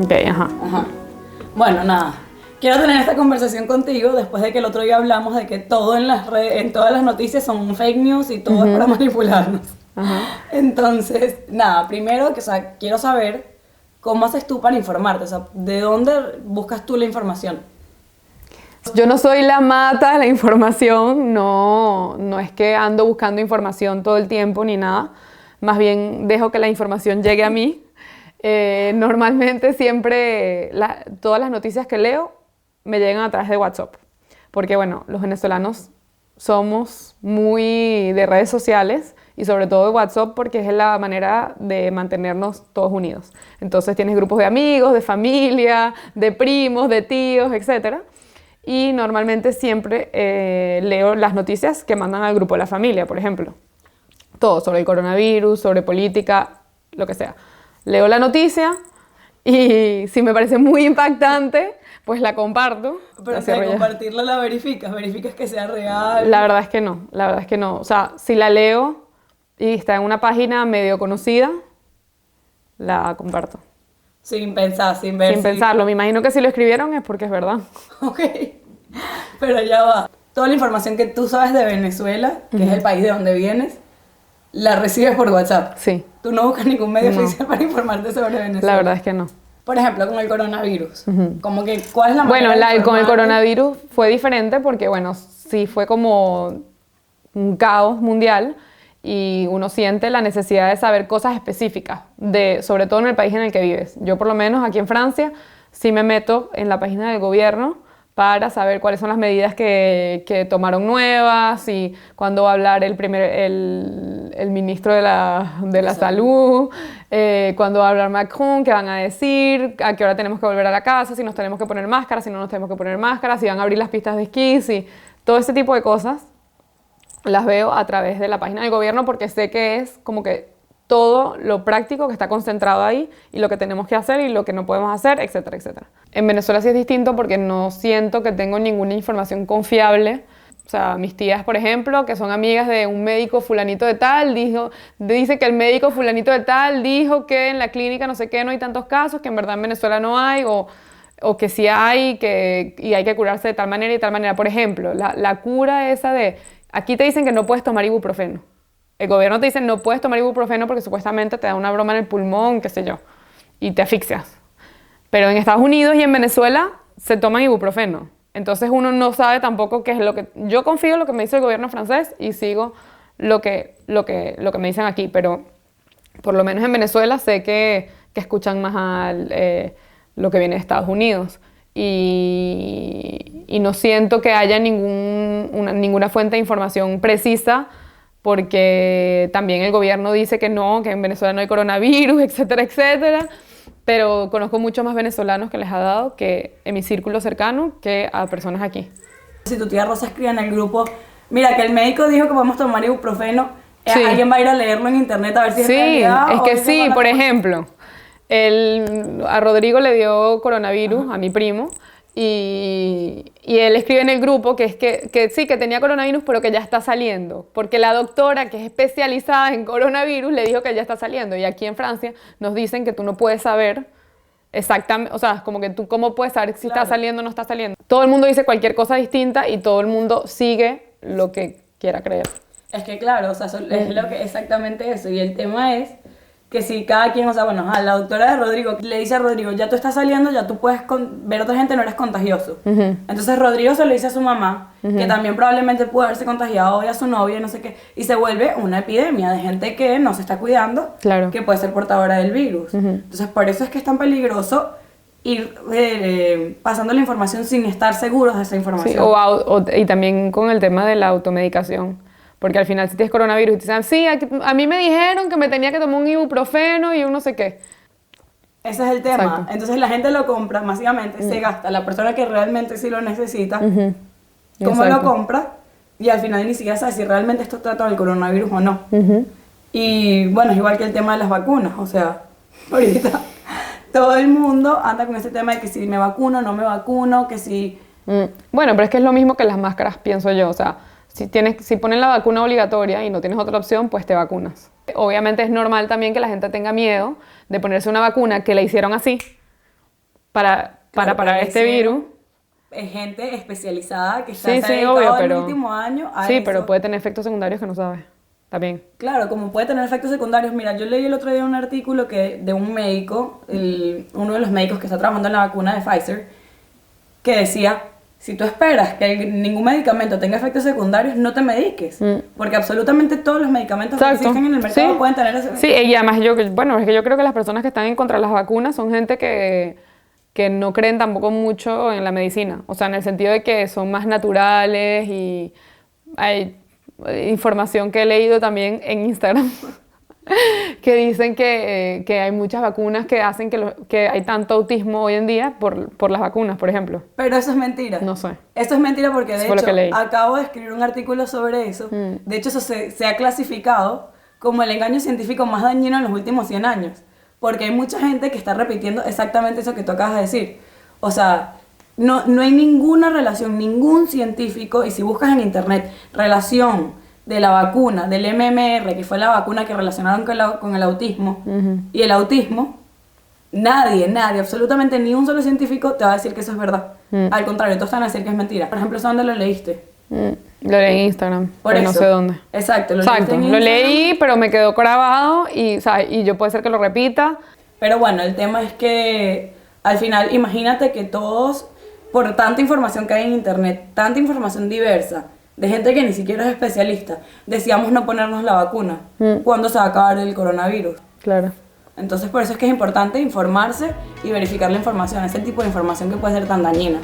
Ok, ajá. Ajá. Bueno, nada. Quiero tener esta conversación contigo después de que el otro día hablamos de que todo en las redes, en todas las noticias son fake news y todo es para manipularnos. Ajá. Entonces, nada, primero que, o sea, quiero saber cómo haces tú para informarte, o sea, ¿de dónde buscas tú la información? Yo no soy la mata de la información, no es que ando buscando información todo el tiempo ni nada, más bien dejo que la información llegue a mí. Normalmente siempre todas las noticias que leo me llegan a través de WhatsApp, porque bueno, los venezolanos somos muy de redes sociales y sobre todo de WhatsApp porque es la manera de mantenernos todos unidos. Entonces tienes grupos de amigos, de familia, de primos, de tíos, etcétera. Y normalmente siempre leo las noticias que mandan al grupo de la familia, por ejemplo. Todo sobre el coronavirus, sobre política, lo que sea. Leo la noticia y si me parece muy impactante, pues la comparto. Pero de compartirla la verificas que sea real. La verdad es que no. O sea, si la leo y está en una página medio conocida, la comparto. Sin pensar, sin ver. Sin pensarlo. Me imagino que si lo escribieron es porque es verdad. Ok, pero ya va. Toda la información que tú sabes de Venezuela, que es el país de donde vienes, la recibes por WhatsApp. Sí. Tú no buscas ningún medio oficial para informarte sobre Venezuela. La verdad es que no. Por ejemplo, con el coronavirus. Como que, ¿cuál es la manera Bueno, con el coronavirus fue diferente porque, bueno, sí fue como un caos mundial y uno siente la necesidad de saber cosas específicas, sobre todo en el país en el que vives. Yo, por lo menos, aquí en Francia, sí me meto en la página del gobierno para saber cuáles son las medidas que tomaron nuevas y cuándo va a hablar el ministro de la salud, cuándo va a hablar Macron, qué van a decir, a qué hora tenemos que volver a la casa, si nos tenemos que poner máscara, si no nos tenemos que poner máscara, si van a abrir las pistas de esquí, si todo ese tipo de cosas las veo a través de la página del gobierno porque sé que es como que todo lo práctico que está concentrado ahí y lo que tenemos que hacer y lo que no podemos hacer, etcétera, etcétera. En Venezuela sí es distinto porque no siento que tengo ninguna información confiable. O sea, mis tías, por ejemplo, que son amigas de un médico fulanito de tal, dice que el médico fulanito de tal dijo que en la clínica no sé qué no hay tantos casos, que en verdad en Venezuela no hay, o que sí hay, y hay que curarse de tal manera y tal manera. Por ejemplo, la cura esa aquí te dicen que no puedes tomar ibuprofeno. El gobierno te dice no puedes tomar ibuprofeno porque supuestamente te da una broma en el pulmón, qué sé yo, y te asfixias. Pero en Estados Unidos y en Venezuela se toman ibuprofeno. Entonces uno no sabe tampoco qué es lo que... Yo confío en lo que me dice el gobierno francés y sigo lo que me dicen aquí, pero por lo menos en Venezuela sé que escuchan más lo que viene de Estados Unidos. Y no siento que haya ninguna fuente de información precisa porque también el gobierno dice que no, que en Venezuela no hay coronavirus, etcétera, etcétera. Pero conozco mucho más venezolanos que les ha dado que en mi círculo cercano que a personas aquí. Si tu tía Rosa escribe en el grupo, mira que el médico dijo que podemos tomar ibuprofeno, sí. Alguien va a ir a leerlo en internet a ver si es realidad. Sí, es que sí, por ejemplo, a Rodrigo le dio coronavirus, a mi primo, y él escribe en el grupo que sí, que tenía coronavirus, pero que ya está saliendo, porque la doctora que es especializada en coronavirus le dijo que ya está saliendo, y aquí en Francia nos dicen que tú no puedes saber exactamente, o sea, como que tú cómo puedes saber si está saliendo o no está saliendo. Todo el mundo dice cualquier cosa distinta y todo el mundo sigue lo que quiera creer. Es que claro, o sea, es exactamente eso, y el tema es que si cada quien, o sea, bueno, la doctora de Rodrigo le dice a Rodrigo, ya tú estás saliendo, ya tú puedes ver a otra gente, no eres contagioso. Entonces Rodrigo se lo dice a su mamá, que también probablemente pudo haberse contagiado hoy a su novia, no sé qué, y se vuelve una epidemia de gente que no se está cuidando, que puede ser portadora del virus. Entonces por eso es que es tan peligroso ir pasando la información sin estar seguros de esa información. Sí, y también con el tema de la automedicación. Porque al final si tienes coronavirus y te dicen, sí, a mí me dijeron que me tenía que tomar un ibuprofeno y un no sé qué. Ese es el tema. Exacto. Entonces la gente lo compra masivamente, se gasta. La persona que realmente sí lo necesita, cómo lo compra, y al final ni siquiera sabe si realmente esto trata del coronavirus o no. Y bueno, es igual que el tema de las vacunas. O sea, ahorita todo el mundo anda con ese tema de que si me vacuno, no me vacuno, que si... Bueno, pero es que es lo mismo que las máscaras, pienso yo. O sea, si ponen la vacuna obligatoria y no tienes otra opción, pues te vacunas. Obviamente es normal también que la gente tenga miedo de ponerse una vacuna que la hicieron así para parar pero este virus. es gente especializada que está Sí, se ha sí, dedicado obvio, el pero... último año a Sí, eso. pero puede tener efectos secundarios que no sabes. También. Claro, como puede tener efectos secundarios. Mira, yo leí el otro día un artículo de un médico, uno de los médicos que está trabajando en la vacuna de Pfizer, que decía, si tú esperas que ningún medicamento tenga efectos secundarios, no te mediques. Porque absolutamente todos los medicamentos que Exacto. existen en el mercado Sí. pueden tener ese Sí, y además bueno, es que yo creo que las personas que están en contra de las vacunas son gente que no creen tampoco mucho en la medicina. O sea, en el sentido de que son más naturales y hay información que he leído también en Instagram que dicen que hay muchas vacunas que hacen que hay tanto autismo hoy en día por las vacunas, por ejemplo. Pero eso es mentira. No sé. Eso es mentira porque Eso de fue lo hecho que leí. acabo de escribir un artículo sobre eso. De hecho eso se ha clasificado como el engaño científico más dañino en los últimos 100 años. Porque hay mucha gente que está repitiendo exactamente eso que tú acabas de decir. O sea, no hay ninguna relación, ningún científico, y si buscas en internet relación de la vacuna, del MMR, que fue la vacuna que relacionaron con el autismo, y el autismo, nadie, absolutamente ni un solo científico te va a decir que eso es verdad. Al contrario, todos están a decir que es mentira. Por ejemplo, ¿dónde lo leíste? Lo leí en Instagram, Por pero no eso. sé dónde. Exacto, lo Exacto, leíste en lo Instagram. leí, pero me quedó grabado y, ¿sabes? Y yo puede ser que lo repita. Pero bueno, el tema es que al final, imagínate que todos, por tanta información que hay en internet, tanta información diversa, de gente que ni siquiera es especialista, decíamos no ponernos la vacuna. ¿Cuándo se va a acabar el coronavirus? Claro. Entonces por eso es que es importante informarse y verificar la información, ese tipo de información que puede ser tan dañina.